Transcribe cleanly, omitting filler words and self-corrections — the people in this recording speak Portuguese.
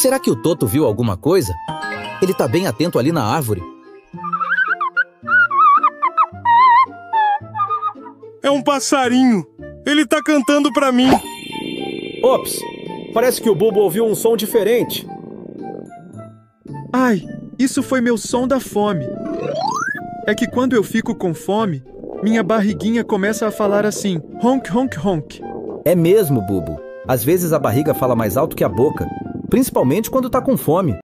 Será que o Toto viu alguma coisa? Ele tá bem atento ali na árvore. É um passarinho. Ele tá cantando pra mim. Ops! Parece que o Bubo ouviu um som diferente. Ai, isso foi meu som da fome. É que quando eu fico com fome, minha barriguinha começa a falar assim, honk, honk, honk. É mesmo, Bubo. Às vezes a barriga fala mais alto que a boca, principalmente quando tá com fome.